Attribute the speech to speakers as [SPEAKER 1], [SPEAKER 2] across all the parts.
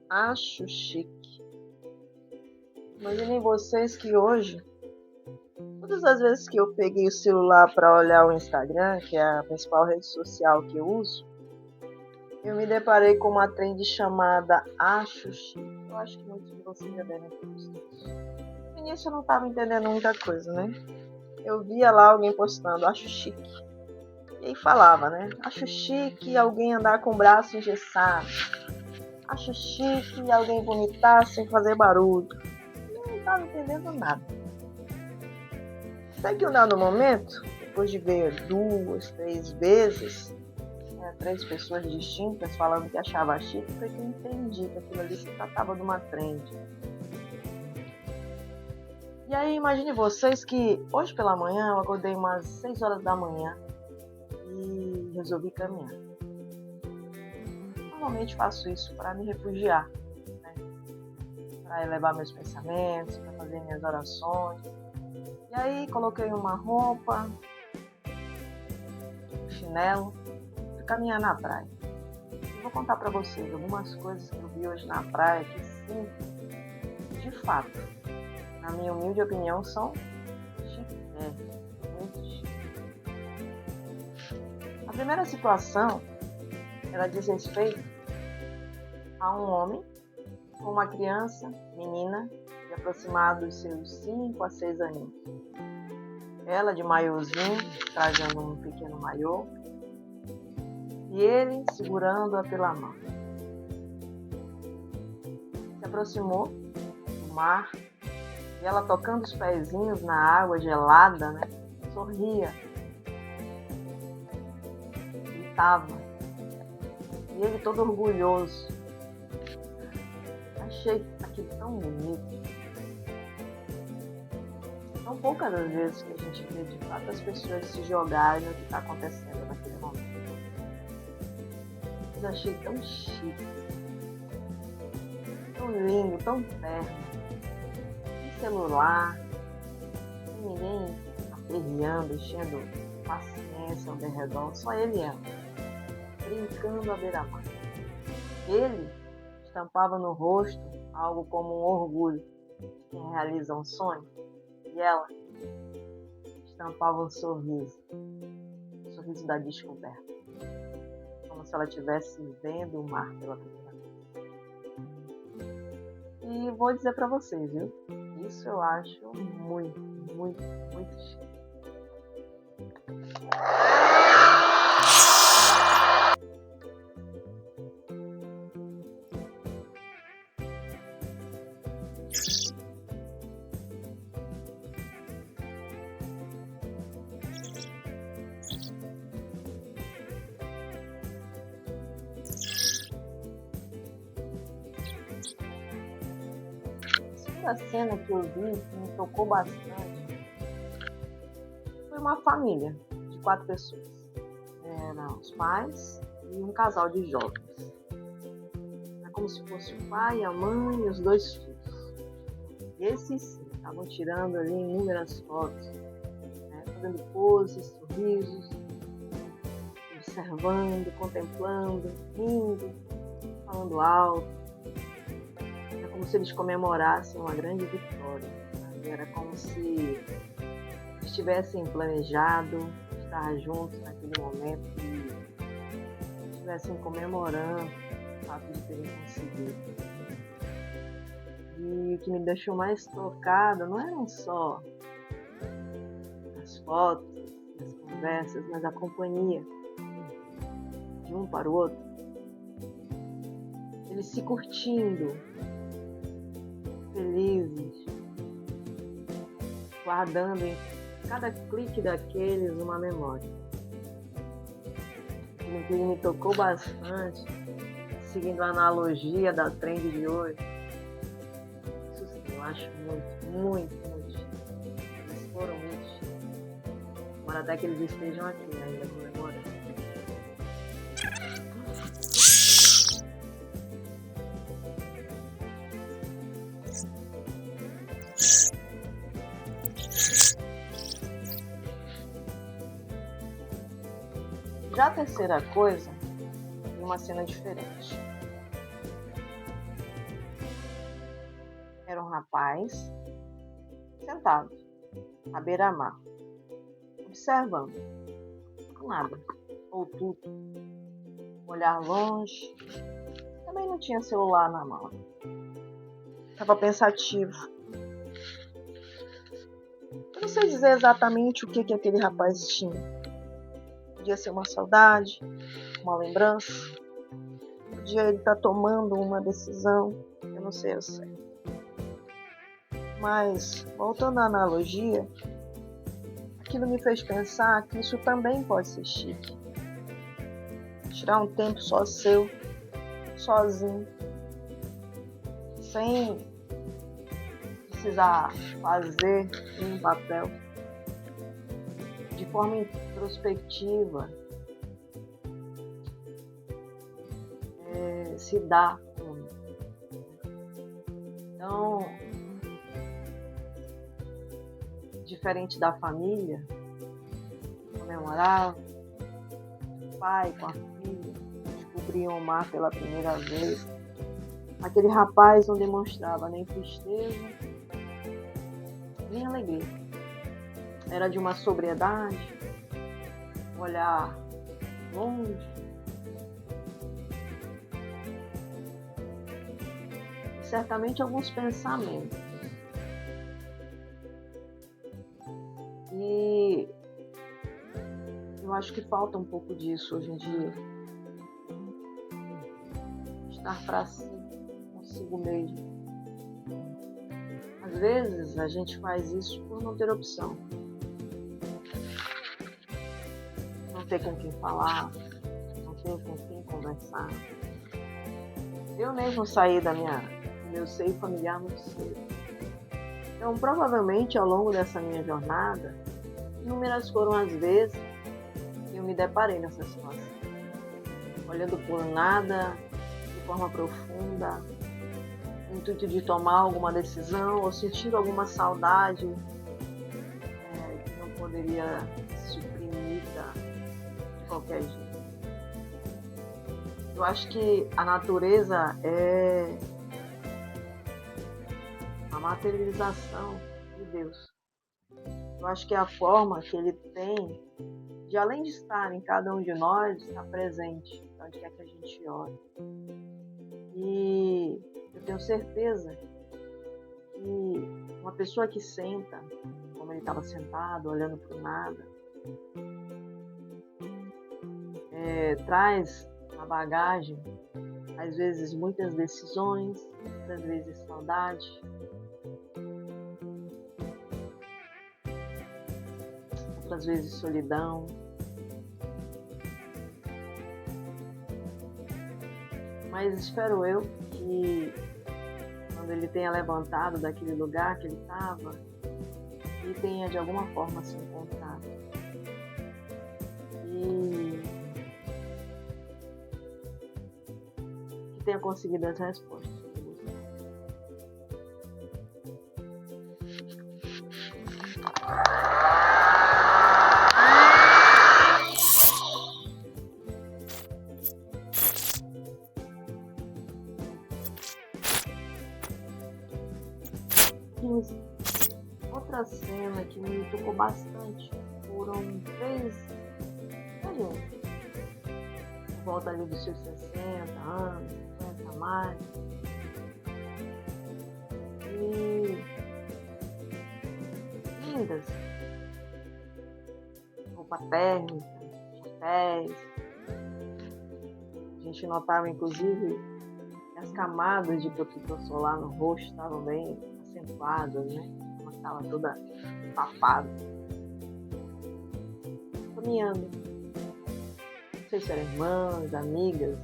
[SPEAKER 1] Acho chique. Imaginem vocês que hoje, todas as vezes que eu peguei o celular para olhar o Instagram, que é a principal rede social que eu uso, eu me deparei com uma trend chamada Acho Chique. Eu acho que muitos de vocês já devem ter visto isso. No início eu não estava entendendo muita coisa, né? Eu via lá alguém postando Acho chique. E aí falava, né? Acho chique alguém andar com o braço engessado. Acho chique alguém vomitar sem fazer barulho. Eu não estava entendendo nada. Até que um dado momento, depois de ver 2, 3 vezes, 3 pessoas distintas falando que achava chique, foi que eu entendi que aquilo ali se tratava de uma trend. E aí imagine vocês que hoje pela manhã eu acordei umas 6 horas da manhã e resolvi caminhar. Normalmente faço isso para me refugiar, né? Para elevar meus pensamentos, para fazer minhas orações. E aí coloquei uma roupa, um chinelo, e caminhar na praia. Eu vou contar para vocês algumas coisas que eu vi hoje na praia que sim, de fato, na minha humilde opinião, são chique, muito chique. A primeira situação, ela diz respeito a um homem com uma criança, menina, de aproximados seus 5 a 6 aninhos. Ela de maiôzinho, trajando um pequeno maiô, e ele segurando-a pela mão. Se aproximou do mar, e ela tocando os pezinhos na água gelada, né, sorria. Gritava. E ele todo orgulhoso. Achei aquilo tão bonito. São poucas as vezes que a gente vê de fato as pessoas se jogarem no que está acontecendo naquele momento. Eu achei tão chique, tão lindo, tão terno. Sem celular, sem ninguém aperreando, enchendo paciência ao redor, só ele ela, brincando à beira-mar. Ele estampava no rosto algo como um orgulho de quem realiza um sonho, e ela estampava um sorriso da descoberta, como se ela estivesse vendo o mar pela primeira vez. E vou dizer para vocês, viu? Isso eu acho muito, muito, muito chique. A cena que eu vi, que me tocou bastante, foi uma família de 4 pessoas. Eram os pais e um casal de jovens. Era como se fosse o pai, a mãe e os 2 filhos. E esses sim, estavam tirando ali inúmeras fotos, né, fazendo poses, sorrisos, observando, contemplando, rindo, falando alto. Como se eles comemorassem uma grande vitória. Era como se eles tivessem planejado estar juntos naquele momento e estivessem comemorando o fato de terem conseguido. E o que me deixou mais tocada não eram só as fotos, as conversas, mas a companhia de um para o outro. Eles se curtindo, felizes, guardando em cada clique daqueles uma memória. O que me tocou bastante, seguindo a analogia da trend de hoje, isso sim, eu acho muito, muito, muito chique. Eles foram muito chiques. Agora até que eles estejam aqui ainda comemorando. Já a terceira coisa, uma cena diferente. Era um rapaz sentado à beira-mar, observando, nada, ou tudo, olhar longe. Também não tinha celular na mão. Estava pensativo. Eu não sei dizer exatamente o que aquele rapaz tinha. Podia ser uma saudade, uma lembrança. Podia ele estar tomando uma decisão. Eu não sei, eu sei. Mas, voltando à analogia, aquilo me fez pensar que isso também pode ser chique. Tirar um tempo só seu, sozinho, sem precisar fazer em um papel, de forma introspectiva, se dá. Então, diferente da família, comemorava, o pai com a filha, descobriam o mar pela primeira vez. Aquele rapaz não demonstrava nem tristeza, nem alegria. Era de uma sobriedade, um olhar longe. E certamente alguns pensamentos. E eu acho que falta um pouco disso hoje em dia. Estar para si, consigo mesmo. Às vezes a gente faz isso por não ter opção. Não ter com quem falar, não ter com quem conversar. Eu mesmo saí do meu seio familiar muito cedo. Então, provavelmente, ao longo dessa minha jornada, inúmeras foram as vezes que eu me deparei nessa situação. Olhando por nada, de forma profunda, no intuito de tomar alguma decisão ou sentir alguma saudade que não poderia ser suprimida de qualquer jeito. Eu acho que a natureza é a materialização de Deus. Eu acho que é a forma que Ele tem de, além de estar em cada um de nós, estar presente onde quer que a gente olhe. E eu tenho certeza que uma pessoa que senta, como ele estava sentado, olhando para o nada, traz na bagagem, às vezes, muitas decisões, muitas vezes saudade, outras vezes solidão. Mas espero eu que quando ele tenha levantado daquele lugar que ele estava, ele tenha de alguma forma se encontrado. E que tenha conseguido as respostas. Outra cena que me tocou bastante foram 3 gente, por volta ali dos seus 60 anos, 50 a mais, e lindas, roupa térmica, chapéus. A gente notava inclusive que as camadas de protetor solar no rosto estavam bem acentuadas, né? Estava toda papada, caminhando. Não sei se eram irmãs, amigas.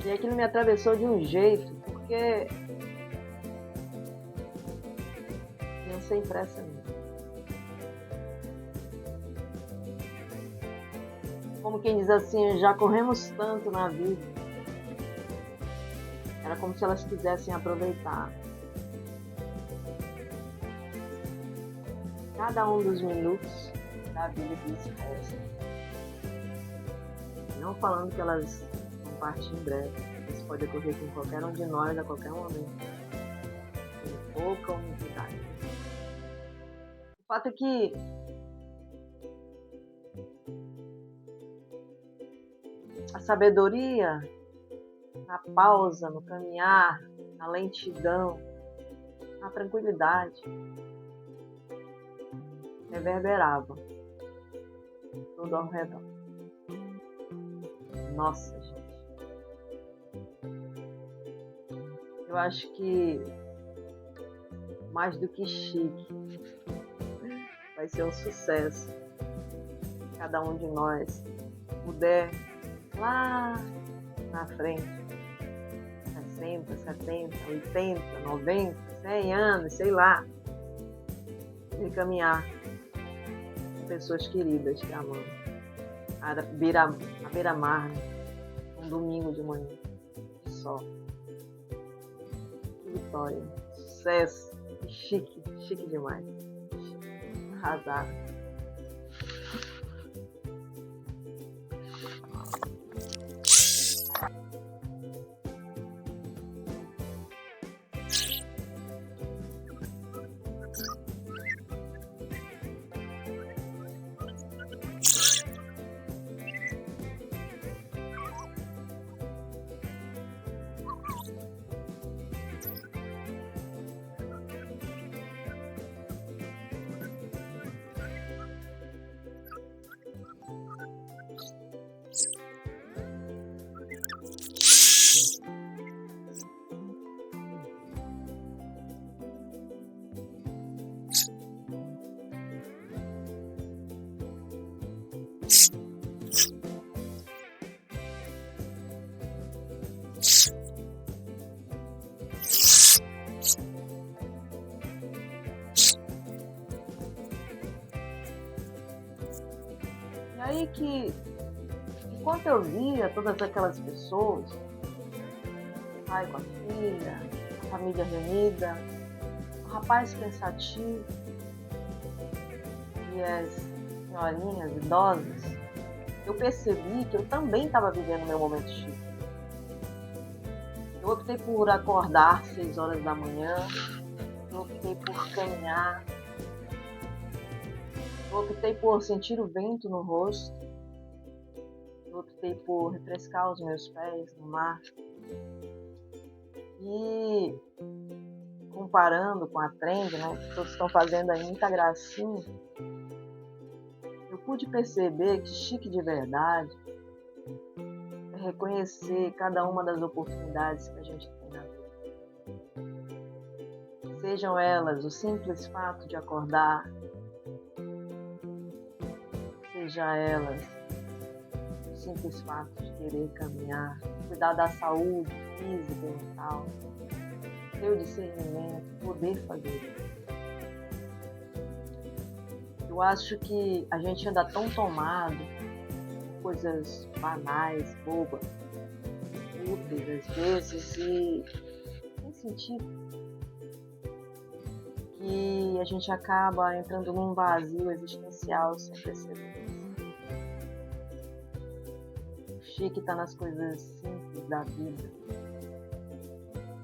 [SPEAKER 1] E aquilo me atravessou de um jeito, porque não sem pressa mesmo. Como quem diz assim, já corremos tanto na vida. Era como se elas quisessem aproveitar cada um dos minutos da vida que lhes resta. Não falando que elas não partir em breve. Isso pode ocorrer com qualquer um de nós a qualquer momento. Com pouca umidade. O fato é que a sabedoria na pausa, no caminhar, na lentidão, na tranquilidade, reverberava tudo ao redor. Nossa, gente. Eu acho que mais do que chique, vai ser um sucesso. Cada um de nós puder lá na frente, 60, 70, 80, 90, 100 anos, sei lá, e caminhar com pessoas queridas que amamos. À beira-mar, um domingo de manhã, de sol. Que vitória, sucesso, chique demais. Arrasaram. E aí que, enquanto eu via todas aquelas pessoas, o pai com a filha, a família reunida, o rapaz pensativo e as senhorinhas idosas, eu percebi que eu também estava vivendo meu momento chique. Eu optei por acordar 6 horas da manhã, eu optei por caminhar, eu optei por sentir o vento no rosto, eu optei por refrescar os meus pés no mar. E comparando com a trend, né, que todos estão fazendo aí muita gracinha, eu pude perceber que chique de verdade é reconhecer cada uma das oportunidades que a gente tem na vida. Sejam elas o simples fato de acordar, seja elas o simples fato de querer caminhar, cuidar da saúde física e mental, ter o discernimento, poder fazer isso. Eu acho que a gente anda tão tomado por coisas banais, bobas, úteis às vezes e sem sentido, que a gente acaba entrando num vazio existencial sem perceber. O chique está nas coisas simples da vida.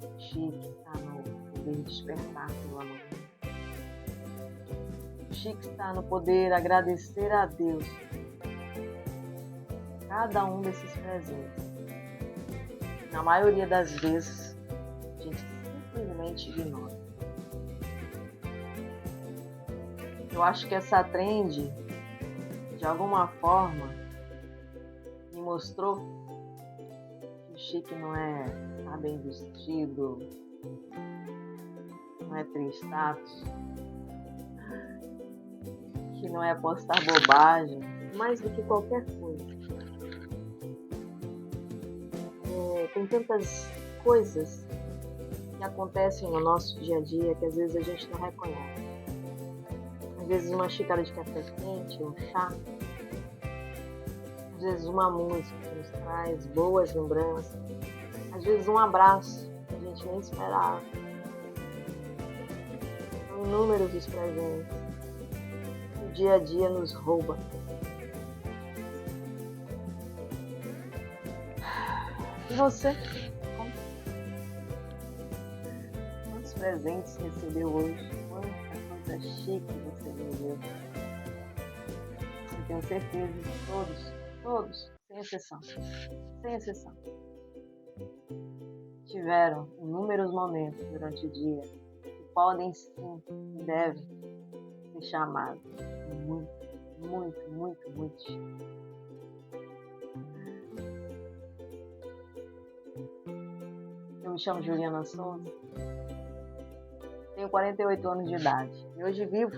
[SPEAKER 1] O chique está no poder despertar pelo amor. O chique está no poder agradecer a Deus cada um desses presentes. Na maioria das vezes, a gente simplesmente ignora. Eu acho que essa trend, de alguma forma, me mostrou que o chique não é estar bem vestido, não é ter status, que não é postar bobagem, mais do que qualquer coisa. Tem tantas coisas que acontecem no nosso dia a dia que às vezes a gente não reconhece. Às vezes uma xícara de café quente, um chá, às vezes uma música que nos traz boas lembranças, às vezes um abraço que a gente nem esperava. São inúmeros os presentes que o dia a dia nos rouba. E você? Quantos presentes recebeu hoje? Quanta coisa chique você recebeu? Eu tenho certeza que todos, sem exceção, tiveram inúmeros momentos durante o dia que podem sim e devem ser chamados muito chique. Eu me chamo Juliana Souza, tenho 48 anos de idade e hoje vivo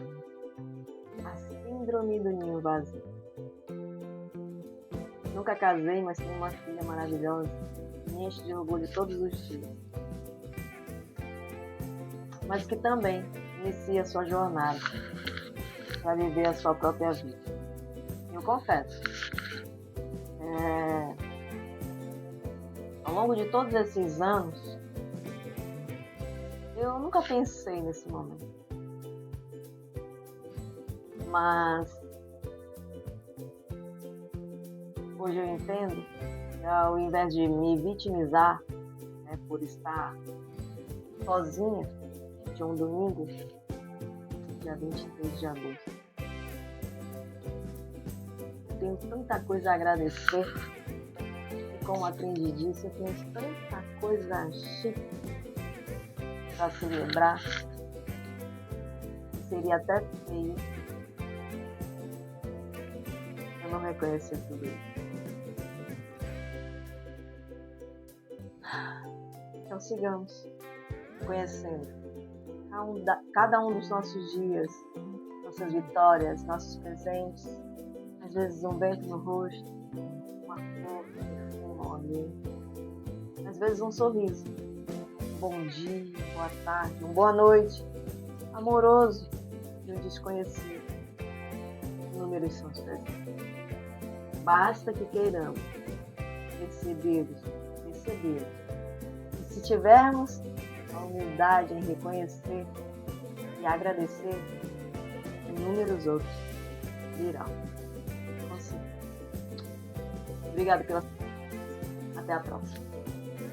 [SPEAKER 1] a síndrome do ninho vazio. Nunca casei, mas tenho uma filha maravilhosa que me enche de orgulho todos os dias, mas que também inicia sua jornada para viver a sua própria vida. Eu confesso, ao longo de todos esses anos, eu nunca pensei nesse momento. Mas hoje eu entendo que ao invés de me vitimizar, por estar sozinha de um domingo, dia 23 de agosto, eu tenho tanta coisa a agradecer. Como aprendi disso, eu tenho tanta coisa chique para celebrar, que seria até feio eu não reconhecer tudo isso. Então sigamos conhecendo cada um dos nossos dias, nossas vitórias, nossos presentes, às vezes um beijo no rosto, uma flor, às vezes um sorriso, um bom dia, boa tarde, uma boa noite, amoroso de um desconhecido. Inúmeros são os presentes. Basta que queiramos recebê-los. E se tivermos a humildade em reconhecer e agradecer, inúmeros outros virão. Obrigada pela. Até a próxima.